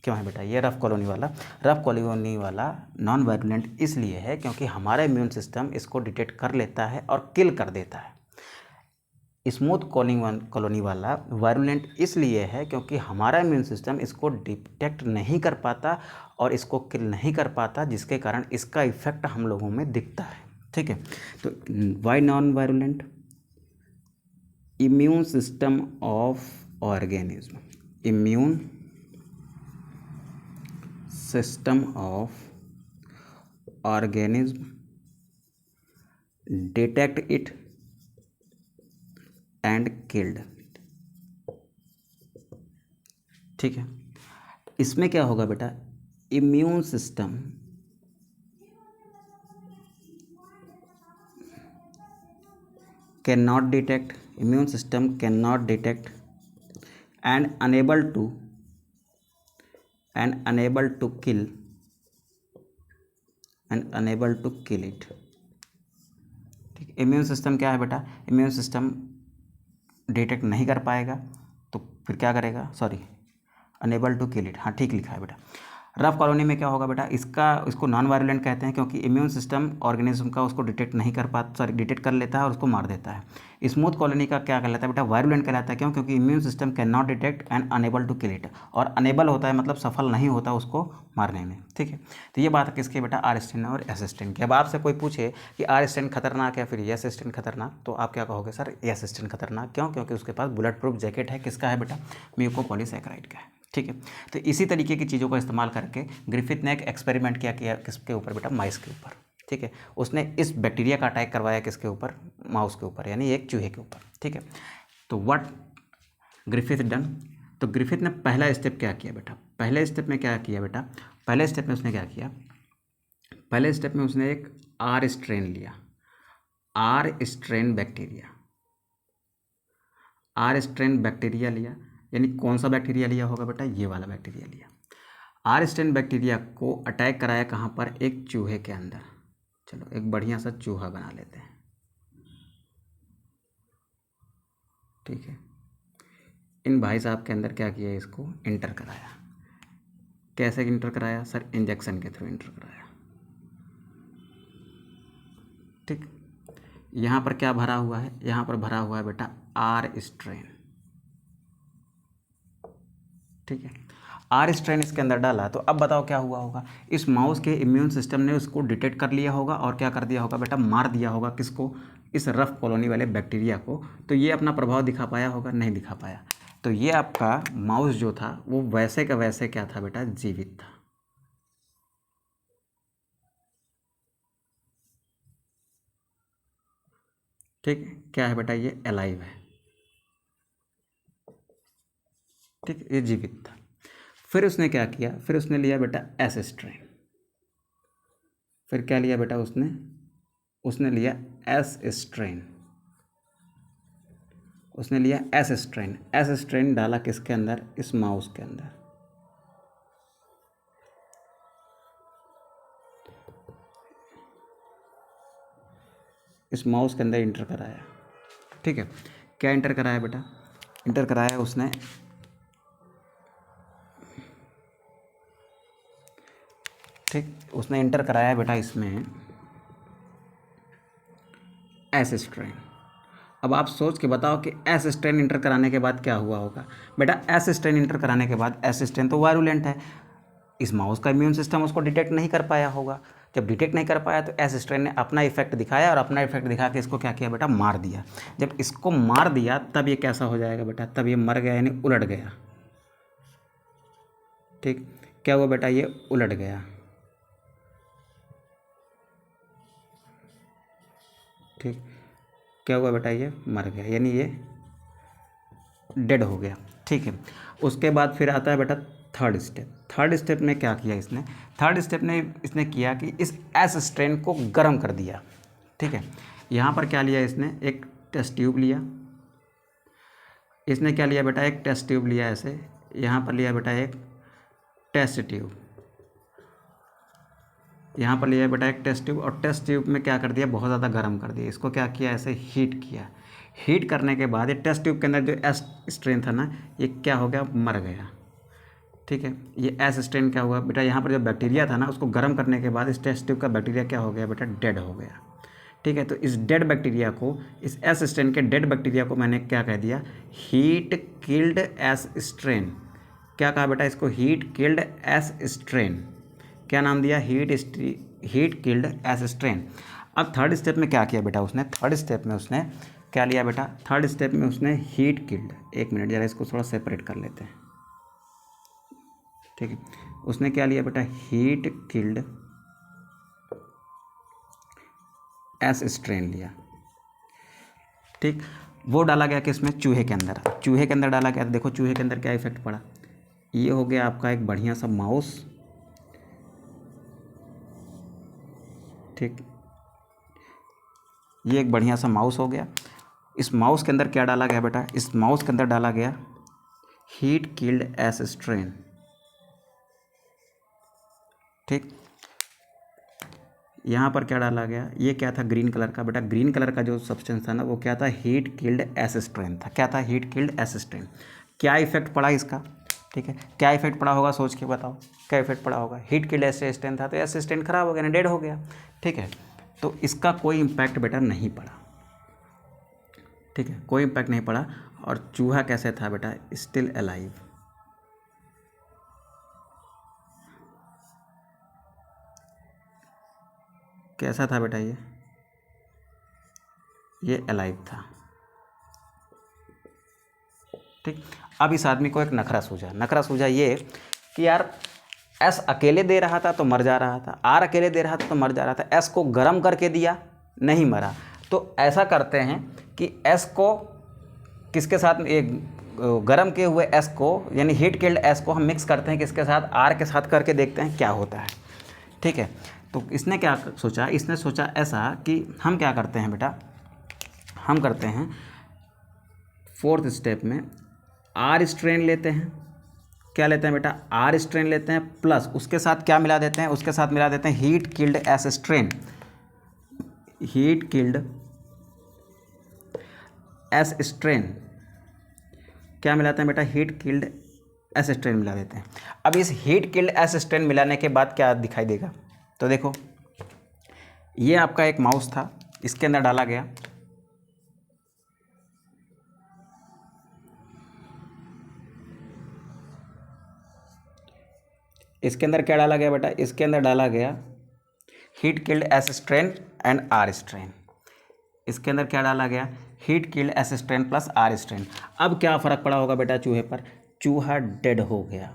क्यों है बेटा, ये रफ कॉलोनी वाला नॉन वायरुलेंट इसलिए है क्योंकि हमारा इम्यून सिस्टम इसको डिटेक्ट कर लेता है और किल कर देता है। स्मूथ कॉलोनी वाला वायरुलेंट इसलिए है क्योंकि हमारा इम्यून सिस्टम इसको डिटेक्ट नहीं कर पाता और इसको किल नहीं कर पाता, जिसके कारण इसका इफेक्ट हम लोगों में दिखता है, ठीक है। तो why non virulent, immune system of organism, immune system of organism detect it and killed, ठीक है। इसमें क्या होगा बेटा, immune system can not detect, immune system can not detect and unable to kill it, ठीक। इम्यून सिस्टम क्या है बेटा, इम्यून सिस्टम डिटेक्ट नहीं कर पाएगा तो फिर क्या करेगा, sorry, unable to kill it, हाँ ठीक लिखा है बेटा। रफ कॉलोनी में क्या होगा बेटा, इसको नॉन वायरुलेंट कहते हैं क्योंकि इम्यून सिस्टम ऑर्गेनिज्म का उसको डिटेक्ट नहीं कर पाता, सॉरी डिटेक्ट कर लेता है और उसको मार देता है। स्मूथ कॉलोनी का क्या कहलाता है बेटा, वायरुलेंट कहलाता है, क्यों, क्योंकि immune system can not detect and unable to kill it, और अनेबल होता है मतलब सफल नहीं होता उसको मारने में, ठीक है। तो ये बात किसकी बेटा, आर स्ट्रेन और एस स्ट्रेन की। अब आपसे कोई पूछे कि आर स्ट्रेन खतरनाक है फिर एस स्ट्रेन खतरनाक, तो आप क्या कहोगे, सर एस स्ट्रेन खतरनाक, क्यों, क्योंकि उसके पास बुलेट प्रूफ जैकेट है, किसका है बेटा, म्यूकोपॉलीसैकेराइड का है, ठीक है। तो इसी तरीके की चीज़ों का इस्तेमाल करके ग्रिफिथ ने एक एक्सपेरिमेंट किया किसके ऊपर बेटा, माइस के ऊपर, ठीक है। उसने इस बैक्टीरिया का अटैक करवाया किसके ऊपर, माउस के ऊपर, यानी एक चूहे के ऊपर, ठीक है। तो व्हाट ग्रिफिथ डन, तो ग्रिफिथ ने पहला स्टेप क्या किया बेटा, पहले स्टेप में क्या किया बेटा, पहले स्टेप में उसने क्या किया, पहले स्टेप में उसने एक आर स्ट्रेन लिया, आर स्ट्रेन बैक्टीरिया लिया, यानी कौन सा बैक्टीरिया लिया होगा बेटा, ये वाला बैक्टीरिया लिया। आर स्ट्रेन बैक्टीरिया को अटैक कराया कहाँ पर, एक चूहे के अंदर। चलो एक बढ़िया सा चूहा बना लेते हैं, ठीक है। इन भाई साहब के अंदर क्या किया, इसको इंटर कराया। कैसे इंटर कराया सर, इंजेक्शन के थ्रू इंटर कराया, ठीक। यहाँ पर क्या भरा हुआ है, यहाँ पर भरा हुआ है बेटा आर स्ट्रेन, ठीक है। आर स्ट्रेन इसके अंदर डाला, तो अब बताओ क्या हुआ होगा, इस माउस के इम्यून सिस्टम ने उसको डिटेक्ट कर लिया होगा और क्या कर दिया होगा बेटा, मार दिया होगा किसको, इस रफ कॉलोनी वाले बैक्टीरिया को। तो ये अपना प्रभाव दिखा पाया होगा, नहीं दिखा पाया। तो ये आपका माउस जो था वो वैसे का वैसे क्या था बेटा, जीवित था, ठीक। क्या है बेटा, ये अलाइव है, ठीक, ये जीवित था। फिर उसने क्या किया, फिर उसने लिया बेटा एस स्ट्रेन, फिर क्या लिया बेटा उसने लिया एस स्ट्रेन, उसने लिया एस स्ट्रेन, एस स्ट्रेन डाला किसके अंदर, इस माउस के अंदर, इस माउस के अंदर इंटर कराया। ठीक है, क्या इंटर कराया बेटा, इंटर कराया उसने ठीक, उसने इंटर कराया बेटा इसमें एस स्ट्रेन। अब आप सोच के बताओ कि एस स्ट्रेन इंटर कराने के बाद क्या हुआ होगा। बेटा एस स्ट्रेन इंटर कराने के बाद, एस स्ट्रेन तो वायरुलेंट है, इस माउस का इम्यून सिस्टम उसको डिटेक्ट नहीं कर पाया होगा। जब डिटेक्ट नहीं कर पाया तो एस स्ट्रेन ने अपना इफेक्ट दिखाया और अपना इफेक्ट दिखा के इसको क्या किया बेटा, मार दिया। जब इसको मार दिया तब ये कैसा हो जाएगा बेटा, तब ये मर गया यानी उलट गया। ठीक, क्या हुआ बेटा, ये उलट गया। ठीक, क्या हुआ बेटा, ये मर गया यानी ये डेड हो गया। ठीक है, उसके बाद फिर आता है बेटा थर्ड स्टेप। थर्ड स्टेप में क्या किया इसने, थर्ड स्टेप ने इसने किया कि इस एस स्ट्रेन को गर्म कर दिया। ठीक है, यहाँ पर क्या लिया इसने, एक टेस्ट ट्यूब लिया, इसने क्या लिया बेटा, एक टेस्ट ट्यूब लिया ऐसे, यहाँ पर लिया बेटा एक टेस्ट ट्यूब, यहाँ पर लिया बेटा एक टेस्ट ट्यूब, और टेस्ट ट्यूब में क्या कर दिया, बहुत ज़्यादा गर्म कर दिया, इसको क्या किया, ऐसे हीट किया। हीट करने के बाद ये टेस्ट ट्यूब के अंदर जो एस स्ट्रेन था ना, ये क्या हो गया, मर गया। ठीक है, ये एस स्ट्रेन क्या हुआ बेटा, यहाँ पर जो बैक्टीरिया था ना, उसको गर्म करने के बाद इस टेस्ट ट्यूब का बैक्टीरिया क्या हो गया बेटा, डेड हो गया। ठीक है, तो इस डेड बैक्टीरिया को, इस एस स्ट्रेन के डेड बैक्टीरिया को मैंने क्या कह दिया, हीट किल्ड एस स्ट्रेन। क्या कहा बेटा इसको, हीट किल्ड एस स्ट्रेन। क्या नाम दिया, हीट किल्ड एस स्ट्रेन। अब थर्ड स्टेप में क्या किया बेटा उसने, थर्ड स्टेप में उसने क्या लिया बेटा, थर्ड स्टेप में उसने हीट किल्ड, एक मिनट जरा इसको थोड़ा सेपरेट कर लेते हैं। ठीक है, उसने क्या लिया बेटा, हीट किल्ड एस स्ट्रेन लिया। ठीक, वो डाला गया किसमें, चूहे के अंदर, चूहे के अंदर डाला गया। देखो चूहे के अंदर क्या इफेक्ट पड़ा, ये हो गया आपका एक बढ़िया सा माउस। ठीक, ये एक बढ़िया सा माउस हो गया। इस माउस के अंदर क्या डाला गया बेटा, इस माउस के अंदर डाला गया हीट किल्ड एस स्ट्रेन। ठीक, यहाँ पर क्या डाला गया, ये क्या था, ग्रीन कलर का बेटा, ग्रीन कलर का जो सब्सटेंस था ना, वो क्या था, हीट किल्ड एस स्ट्रेन था। क्या था, हीट किल्ड एस स्ट्रेन। क्या इफेक्ट पड़ा इसका, ठीक है, क्या इफेक्ट पड़ा होगा, सोच के बताओ क्या इफेक्ट पड़ा होगा। हीट किल्ड एस स्ट्रेन था तो एस स्ट्रेन खराब हो गया ना, डेड हो गया। ठीक है, तो इसका कोई इम्पैक्ट बेटा नहीं पड़ा। ठीक है, कोई इम्पैक्ट नहीं पड़ा। और चूहा कैसे था बेटा, स्टिल अलाइव। कैसा था बेटा, ये अलाइव था। ठीक, अब इस आदमी को एक नखरा सूझा, नखरा सूझा ये कि यार एस अकेले दे रहा था तो मर जा रहा था, आर अकेले दे रहा था तो मर जा रहा था, एस को गर्म करके दिया नहीं मरा। तो ऐसा करते हैं कि एस को किसके साथ, एक गर्म किए हुए एस को यानी हीट किल्ड एस को हम मिक्स करते हैं किसके साथ, आर के साथ, करके देखते हैं क्या होता है। ठीक है, तो इसने क्या सोचा, इसने सोचा ऐसा कि हम क्या करते हैं बेटा, हम करते हैं फोर्थ स्टेप में आर स्ट्रेन लेते हैं। क्या लेते हैं बेटा, आर स्ट्रेन लेते हैं, प्लस उसके साथ क्या मिला देते हैं, उसके साथ मिला देते हैं heat killed S strain. Heat killed S strain क्या मिलाते हैं बेटा, हीट किल्ड एस स्ट्रेन मिला देते हैं। अब इस हीट किल्ड एस स्ट्रेन मिलाने के बाद क्या दिखाई देगा, तो देखो ये आपका एक माउस था, इसके अंदर डाला गया इसके अंदर क्या डाला गया बेटा, इसके अंदर डाला गया heat killed S strain and R strain. इसके अंदर क्या डाला गया, heat killed S strain plus R strain. अब क्या फ़र्क पड़ा होगा बेटा चूहे पर, चूहा डेड हो गया।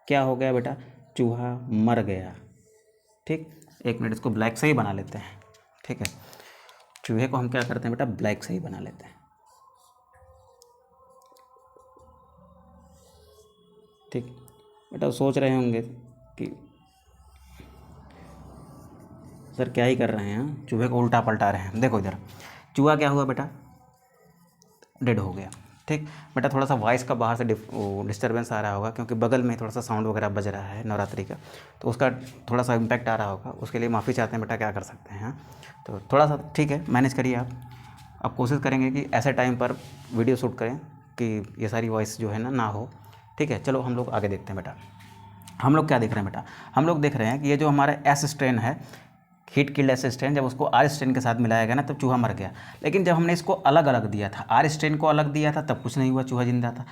क्या हो गया बेटा, चूहा मर गया। ठीक, एक मिनट इसको ब्लैक से ही बना लेते हैं। ठीक है, चूहे को हम क्या करते हैं बेटा, ब्लैक से ही बना लेते हैं। ठीक बेटा, सोच रहे होंगे कि सर क्या ही कर रहे हैं, चूहे को उल्टा पलटा रहे हैं। देखो इधर चूहा क्या हुआ बेटा, डेड हो गया। ठीक बेटा, थोड़ा सा वॉइस का बाहर से डिस्टर्बेंस आ रहा होगा क्योंकि बगल में थोड़ा सा साउंड वगैरह बज रहा है नवरात्रि का, तो उसका थोड़ा सा इम्पैक्ट आ रहा होगा, उसके लिए माफ़ी चाहते हैं बेटा, क्या कर सकते हैं। तो थोड़ा सा ठीक है, मैनेज करिए आप। अब कोशिश करेंगे कि ऐसे टाइम पर वीडियो शूट करें कि ये सारी वॉइस जो है ना हो। ठीक है, चलो हम लोग आगे देखते हैं बेटा। हम लोग क्या देख रहे हैं बेटा, हम लोग देख रहे हैं कि ये जो हमारा एस स्ट्रेन है, हीट किल्ड एस स्ट्रेन, जब उसको आर स्ट्रेन के साथ मिलाया गया ना तब चूहा मर गया। लेकिन जब हमने इसको अलग अलग दिया था, आर स्ट्रेन को अलग दिया था तब कुछ नहीं हुआ, चूहा जिंदा था।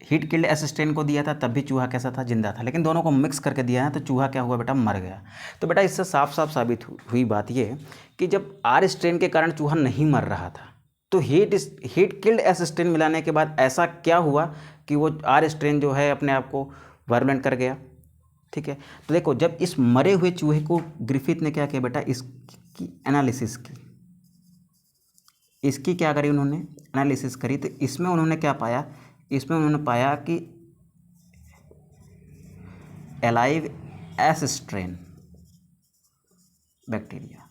हीट किल्ड एस स्ट्रेन को दिया था तब भी चूहा कैसा था, जिंदा था। लेकिन दोनों को मिक्स करके दिया है तो चूहा क्या हुआ बेटा, मर गया। तो बेटा इससे साफ साफ साबित हुई बात ये कि जब आर स्ट्रेन के कारण चूहा नहीं मर रहा था, तो हीट किल्ड एस स्ट्रेन मिलाने के बाद ऐसा क्या हुआ कि वो आर स्ट्रेन जो है अपने आप को वायलेंट कर गया। ठीक है, तो देखो जब इस मरे हुए चूहे को ग्रिफिथ ने क्या किया बेटा, इसकी एनालिसिस की, इसकी क्या करी उन्होंने, एनालिसिस करी। तो इसमें उन्होंने क्या पाया, इसमें उन्होंने पाया कि एलाइव एस स्ट्रेन बैक्टीरिया।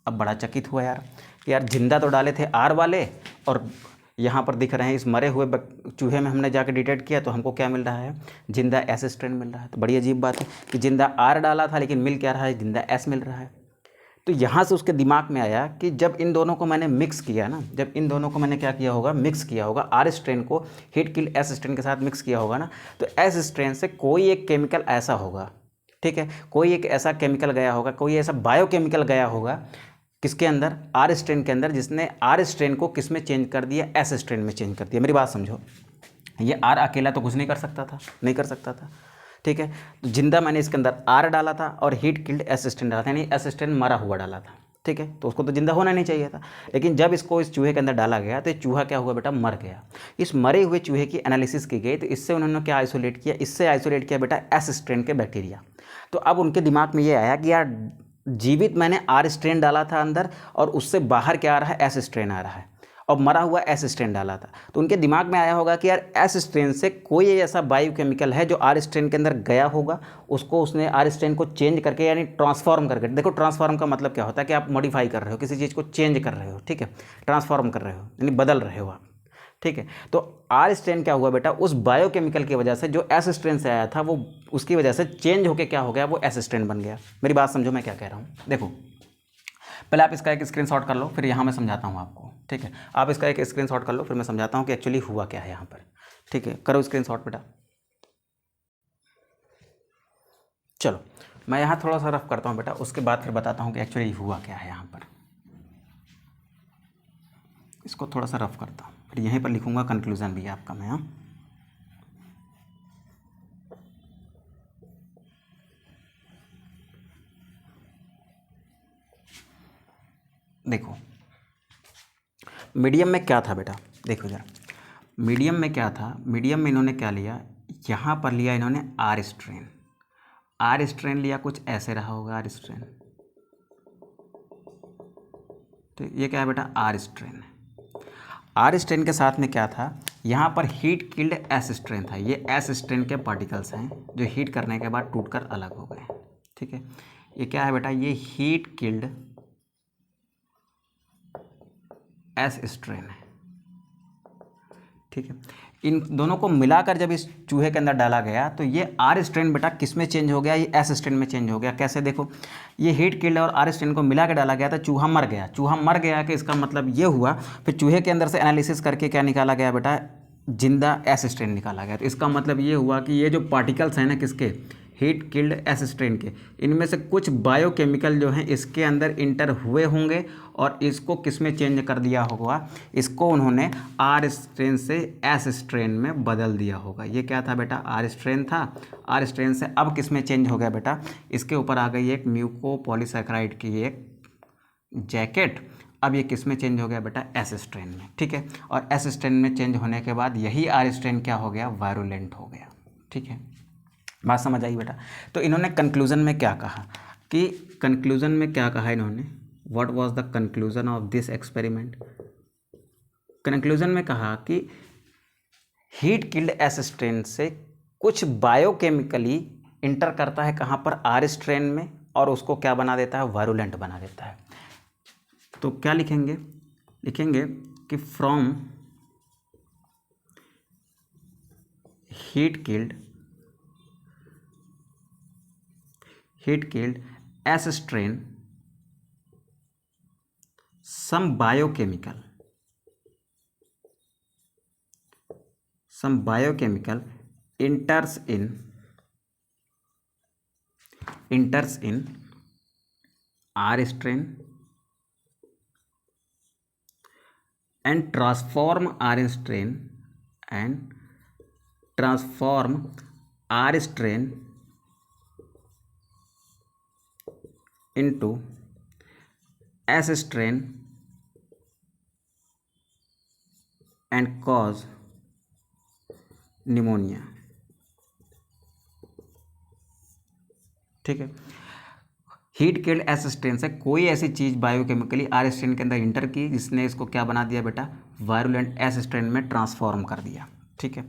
अब बड़ा चकित हुआ यार कि यार जिंदा तो डाले थे आर वाले, और यहाँ पर दिख रहे हैं इस मरे हुए चूहे में हमने जाकर डिटेक्ट किया तो हमको क्या मिल रहा है, जिंदा एस स्ट्रेन मिल रहा है। तो बड़ी अजीब बात है कि जिंदा आर डाला था लेकिन मिल क्या रहा है, जिंदा एस मिल रहा है। तो यहाँ से उसके दिमाग में आया कि जब इन दोनों को मैंने मिक्स किया ना, जब इन दोनों को मैंने क्या किया होगा, मिक्स किया होगा, आर स्ट्रेन को हीट किल्ड एस स्ट्रेन के साथ मिक्स किया होगा ना, तो एस स्ट्रेन से कोई एक केमिकल ऐसा होगा, ठीक है, कोई एक ऐसा केमिकल गया होगा, कोई ऐसा बायोकेमिकल गया होगा किसके अंदर, आर स्ट्रेन के अंदर, जिसने आर स्ट्रेन को किस में चेंज कर दिया, एस स्ट्रेन में चेंज कर दिया। मेरी बात समझो, ये आर अकेला तो कुछ नहीं कर सकता था, नहीं कर सकता था। ठीक है, तो जिंदा मैंने इसके अंदर आर डाला था और हीट किल्ड एस स्ट्रेन डाला था, यानी एस स्ट्रेन मरा हुआ डाला था। ठीक है, तो उसको तो जिंदा होना नहीं चाहिए था, लेकिन जब इसको इस चूहे के अंदर डाला गया तो चूहा क्या हुआ बेटा, मर गया। इस मरे हुए चूहे की एनालिसिस की गई तो इससे उन्होंने क्या आइसोलेट किया, इससे आइसोलेट किया बेटा एस स्ट्रेन के बैक्टीरिया। तो अब उनके दिमाग में ये आया कि यार जीवित मैंने आर स्ट्रेन डाला था अंदर और उससे बाहर क्या आ रहा है, एस स्ट्रेन आ रहा है, और मरा हुआ एस स्ट्रेन डाला था। तो उनके दिमाग में आया होगा कि यार एस स्ट्रेन से कोई ऐसा बायोकेमिकल है जो आर स्ट्रेन के अंदर गया होगा, उसको उसने आर स्ट्रेन को चेंज करके यानी ट्रांसफॉर्म करके, देखो ट्रांसफॉर्म का मतलब क्या होता है कि आप मॉडिफाई कर रहे हो, किसी चीज़ को चेंज कर रहे हो। ठीक है, ट्रांसफॉर्म कर रहे हो यानी बदल रहे हो आप। ठीक है, तो आर स्ट्रेन क्या हुआ बेटा, उस बायोकेमिकल की वजह से जो एस स्ट्रेन से आया था वो उसकी वजह से चेंज होके क्या हो गया, वो एस स्ट्रेन बन गया। मेरी बात समझो मैं क्या कह रहा हूँ। देखो पहले आप इसका एक स्क्रीनशॉट कर लो, फिर यहाँ मैं समझाता हूँ आपको। ठीक है, आप इसका एक स्क्रीनशॉट कर लो, फिर मैं समझाता हूँ कि एक्चुअली हुआ क्या है यहाँ पर। ठीक है, करो स्क्रीनशॉट बेटा। चलो मैं यहाँ थोड़ा सा रफ करता हूँ बेटा, उसके बाद फिर बताता हूँ कि एक्चुअली हुआ क्या है यहाँ पर। इसको थोड़ा सा रफ करता हूँ, फिर यहीं पर लिखूँगा कंक्लूजन भी आपका मैं। हाँ देखो मीडियम में क्या था बेटा, देखो जरा मीडियम में क्या था, मीडियम में इन्होंने क्या लिया, यहाँ पर लिया इन्होंने आर स्ट्रेन। आर स्ट्रेन लिया, कुछ ऐसे रहा होगा आर स्ट्रेन। तो ये क्या है बेटा, आर स्ट्रेन है। आर स्ट्रेन के साथ में क्या था, यहाँ पर हीट किल्ड एस स्ट्रेन था। ये एस स्ट्रेन के पार्टिकल्स हैं जो हीट करने के बाद टूटकर अलग हो गए। ठीक है, ये क्या है बेटा, ये हीट किल्ड एस स्ट्रेन है। ठीक है, इन दोनों को मिलाकर जब इस चूहे के अंदर डाला गया तो ये आर स्ट्रेन बेटा किस में चेंज हो गया, ये एस स्ट्रेन में चेंज हो गया। कैसे, देखो ये हीट किल्ड और आर स्ट्रेन को मिला के डाला गया तो चूहा मर गया। चूहा मर गया कि इसका मतलब ये हुआ, फिर चूहे के अंदर से एनालिसिस करके क्या निकाला गया बेटा, जिंदा एस स्ट्रेन निकाला गया। तो इसका मतलब ये हुआ कि ये जो पार्टिकल्स हैं ना किसके, हीट किल्ड एस स्ट्रेन के, इनमें से कुछ बायोकेमिकल जो हैं इसके अंदर इंटर हुए होंगे और इसको किस में चेंज कर दिया होगा, इसको उन्होंने आर स्ट्रेन से एस स्ट्रेन में बदल दिया होगा। ये क्या था बेटा, आर स्ट्रेन था, आर स्ट्रेन से अब किस में चेंज हो गया बेटा, इसके ऊपर आ गई एक म्यूकोपॉलीसैकेराइड की एक जैकेट। अब ये किस में चेंज हो गया बेटा, एस स्ट्रेन में। ठीक है, और एस स्ट्रेन में चेंज होने के बाद यही आर स्ट्रेन क्या हो गया, वायरुलेंट हो गया। ठीक है, बात समझ आई बेटा। तो इन्होंने कंक्लूजन में क्या कहा, कि कंक्लूजन में क्या कहा इन्होंने, what was the conclusion of this experiment. Conclusion में कहा कि हीट किल्ड एस स्ट्रेन से कुछ बायोकेमिकली इंटर करता है कहाँ पर, आर स्ट्रेन में, और उसको क्या बना देता है, वायरुलेंट बना देता है। तो क्या लिखेंगे, लिखेंगे कि from heat killed as strain some biochemical enters in R strain and transform R strain into S strain and cause pneumonia. ठीक है, हीट किल्ड एस स्ट्रेन से कोई ऐसी चीज़ बायोकेमिकली आर स्ट्रेन के अंदर इंटर की जिसने इसको क्या बना दिया बेटा, वायरुलेंट एस स्ट्रेन में ट्रांसफॉर्म कर दिया। ठीक है,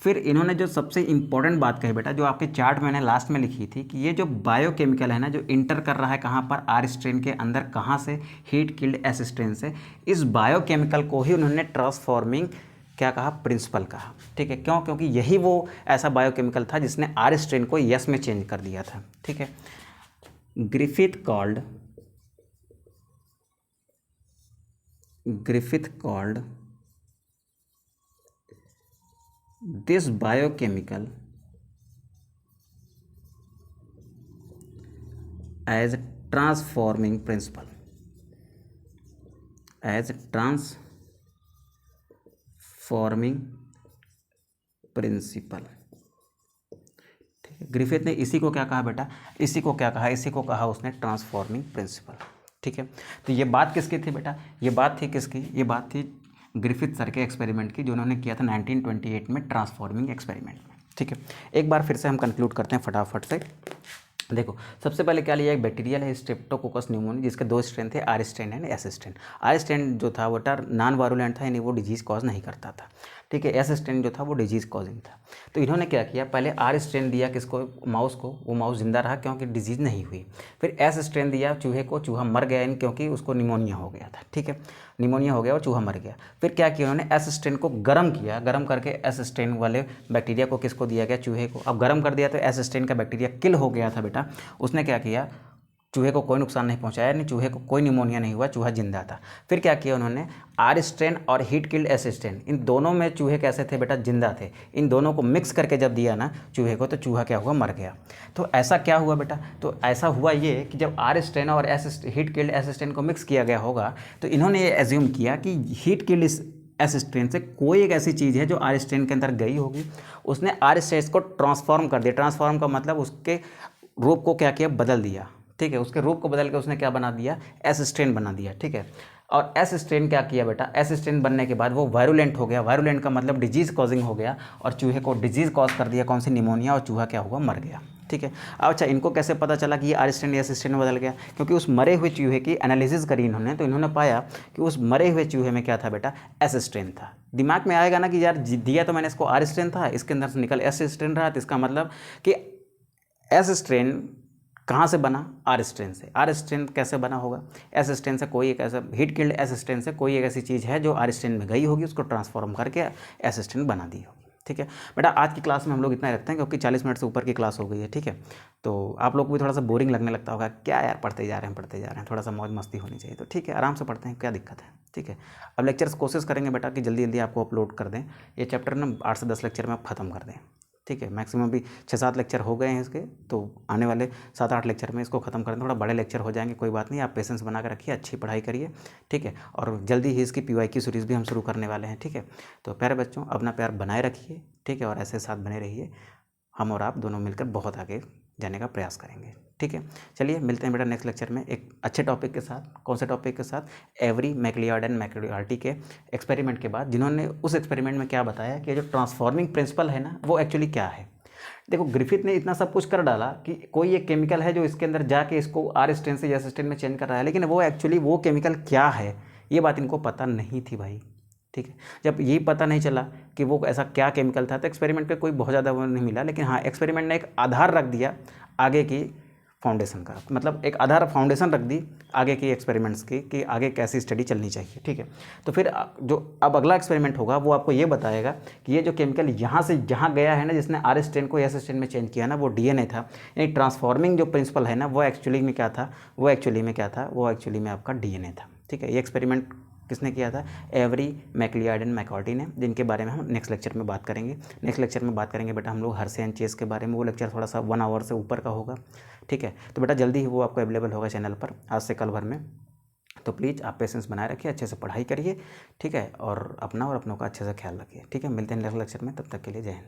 फिर इन्होंने जो सबसे इंपॉर्टेंट बात कही बेटा, जो आपके चार्ट मैंने लास्ट में लिखी थी कि ये जो बायोकेमिकल है ना, जो इंटर कर रहा है कहाँ पर, आर स्ट्रेन के अंदर, कहाँ से, हीट किल्ड एस स्ट्रेन से, इस बायोकेमिकल को ही उन्होंने ट्रांसफॉर्मिंग क्या कहा, प्रिंसिपल कहा। ठीक है, क्यों? क्योंकि यही वो ऐसा बायोकेमिकल था जिसने आर स्ट्रेन को यस में चेंज कर दिया था। ठीक है, Griffith called this biochemical as transforming principle, Griffith ने इसी को क्या कहा बेटा, इसी को कहा उसने ट्रांसफॉर्मिंग प्रिंसिपल। ठीक है, तो ये बात किसकी थी बेटा, ये बात थी किसकी, ये बात थी ग्रिफिथ सर के एक्सपेरिमेंट की जो उन्होंने किया था 1928 में, ट्रांसफॉर्मिंग एक्सपेरिमेंट में। ठीक है, एक बार फिर से हम कंक्लूड करते हैं फटाफट से। देखो, सबसे पहले क्या लिया, एक बैक्टीरियल है स्ट्रेप्टोकोकस न्यूमोनिया, जिसके दो स्ट्रेन थे, R strain and S strain. R strain जो था वो नॉन वायरुलेंट था, यानी वो डिजीज कॉज नहीं करता था। ठीक है, एस स्ट्रेन जो था वो डिजीज कॉजिंग था। तो इन्होंने क्या किया, पहले आर स्ट्रेन दिया किसको, माउस को, वो माउस जिंदा रहा क्योंकि डिजीज नहीं हुई। फिर एस स्ट्रेन दिया चूहे को, चूहा मर गया क्योंकि उसको निमोनिया हो गया था। ठीक है, निमोनिया हो गया और चूहा मर गया। फिर क्या किया उन्होंने, एस स्ट्रेन को गर्म किया, गर्म करके एस स्ट्रेन वाले बैक्टीरिया को किसको दिया गया, चूहे को। अब गर्म कर दिया तो एस स्ट्रेन का बैक्टीरिया किल हो गया था बेटा। उसने क्या किया, चूहे को कोई नुकसान नहीं पहुंचाया, नहीं चूहे को कोई निमोनिया नहीं हुआ, चूहा जिंदा था। फिर क्या किया उन्होंने, आर स्ट्रेन और हीट किल्ड एस स्ट्रेन, इन दोनों में चूहे कैसे थे बेटा, जिंदा थे। इन दोनों को मिक्स करके जब दिया ना चूहे को, तो चूहा क्या हुआ, मर गया। तो ऐसा क्या हुआ बेटा, तो ऐसा हुआ ये कि जब आर स्ट्रेन और हीट किल्ड एस स्ट्रेन को मिक्स किया गया होगा, तो इन्होंने ये एज्यूम किया कि हीट किल्ड एस स्ट्रेन से कोई एक ऐसी चीज़ है जो आर स्ट्रेन के अंदर गई होगी, उसने आर स्ट्रेन को ट्रांसफॉर्म कर दिया। ट्रांसफॉर्म का मतलब उसके रूप को क्या किया, बदल दिया। ठीक है, उसके रूप को बदल के उसने क्या बना दिया, एस स्ट्रेन बना दिया। ठीक है, और एस स्ट्रेन क्या किया बेटा, एस स्ट्रेन बनने के बाद वो वायरुलेंट हो गया। वायरुलेंट का मतलब डिजीज कॉजिंग हो गया, और चूहे को डिजीज कॉज कर दिया, कौन सी, निमोनिया, और चूहा क्या हुआ, मर गया। ठीक है, अच्छा इनको कैसे पता चला कि ये आर स्ट्रेन एस स्ट्रेन में बदल गया, क्योंकि उस मरे हुए चूहे की एनालिसिस करी इन्होंने, तो इन्होंने पाया कि उस मरे हुए चूहे में क्या था बेटा, एस स्ट्रेन था। दिमाग में आएगा ना कि यार दिया तो मैंने इसको आर स्ट्रेन था, इसके अंदर से निकल एस स्ट्रेन रहा, तो इसका मतलब कि एस स्ट्रेन कहाँ से बना, आर स्ट्रेन से। आर स्ट्रेन कैसे बना होगा, एस स्ट्रेन से कोई एक ऐसा, हीट किल्ड एस स्ट्रेन से कोई एक ऐसी चीज़ है जो आर स्ट्रेन में गई होगी, उसको ट्रांसफॉर्म करके एस स्ट्रेन बना दी होगी। ठीक है बेटा, आज की क्लास में हम लोग इतना रखते हैं क्योंकि 40 मिनट से ऊपर की क्लास हो गई है। ठीक है, तो आप लोग को भी थोड़ा सा बोरिंग लगने लगता होगा, क्या यार पढ़ते जा रहे हैं, थोड़ा सा मौज मस्ती होनी चाहिए। तो ठीक है, आराम से पढ़ते हैं, क्या दिक्कत है। ठीक है, अब लेक्चर्स कोशिश करेंगे बेटा कि जल्दी जल्दी आपको अपलोड कर दें। ये चैप्टर ना 8 से 10 लेक्चर में आप ख़त्म कर दें। ठीक है, मैक्सिमम भी 6-7 लेक्चर हो गए हैं इसके, तो आने वाले 7-8 लेक्चर में इसको ख़त्म करें। थोड़ा बड़े लेक्चर हो जाएंगे, कोई बात नहीं, आप पेशेंस बना कर रखिए, अच्छी पढ़ाई करिए। ठीक है, और जल्दी ही इसकी PYQ सीरीज़ भी हम शुरू करने वाले हैं। ठीक है, तो प्यारे बच्चों, अपना प्यार बनाए रखिए। ठीक है, और ऐसे साथ बने रहिए, हम और आप दोनों मिलकर बहुत आगे जाने का प्रयास करेंगे। ठीक है, चलिए मिलते हैं बेटा नेक्स्ट लेक्चर में एक अच्छे टॉपिक के साथ। कौन से टॉपिक के साथ, एवरी मैक्लियार्ड एंड मैक्लियार्टी के एक्सपेरिमेंट के बाद, जिन्होंने उस एक्सपेरिमेंट में क्या बताया कि जो ट्रांसफॉर्मिंग प्रिंसिपल है ना, वो एक्चुअली क्या है। देखो, ग्रिफिथ ने इतना सब कुछ कर डाला कि कोई एक केमिकल है जो इसके अंदर जाके इसको आर स्ट्रेन से एस स्ट्रेन में चेंज कर रहा है, लेकिन वो एक्चुअली वो केमिकल क्या है, ये बात इनको पता नहीं थी भाई। ठीक है, जब ये पता नहीं चला कि वो ऐसा क्या केमिकल था, तो एक्सपेरिमेंट पे कोई बहुत ज़्यादा वो नहीं मिला, लेकिन हाँ एक्सपेरिमेंट ने एक आधार रख दिया आगे की फाउंडेशन का, मतलब एक आधार फाउंडेशन रख दी आगे की एक्सपेरिमेंट्स की कि आगे कैसी स्टडी चलनी चाहिए, ठीक है। तो फिर जो अब अगला एक्सपेरिमेंट होगा वो आपको ये बताएगा कि ये जो केमिकल यहाँ से जहाँ गया है ना, जिसने आर स्ट्रेन को एस स्ट्रेन में चेंज किया ना, वो डीएनए था। यानी ट्रांसफॉर्मिंग जो प्रिंसिपल है ना, वो एक्चुअली में क्या था, वो एक्चुअली में आपका डीएनए था, ठीक है। ये एक्सपेरिमेंट किसने किया था? एवरी, मैक्लियार्ड एंड मैकॉर्डी ने, जिनके बारे में हम नेक्स्ट लेक्चर में बात करेंगे। नेक्स्ट लेक्चर में बात करेंगे बेटा हम लोग हर्शे एंड चेस के बारे में। वो लेक्चर थोड़ा सा 1 आवर से ऊपर का होगा, ठीक है। तो बेटा जल्दी ही वो आपको अवेलेबल होगा चैनल पर, आज से कल भर में। तो प्लीज़ आप पेशेंस बनाए रखिए, अच्छे से पढ़ाई करिए, ठीक है, और अपना और अपनों का अच्छे से ख्याल रखिए, ठीक है। मिलते हैं नेक्स्ट लेक्चर में, तब तक के लिए जय हिंद।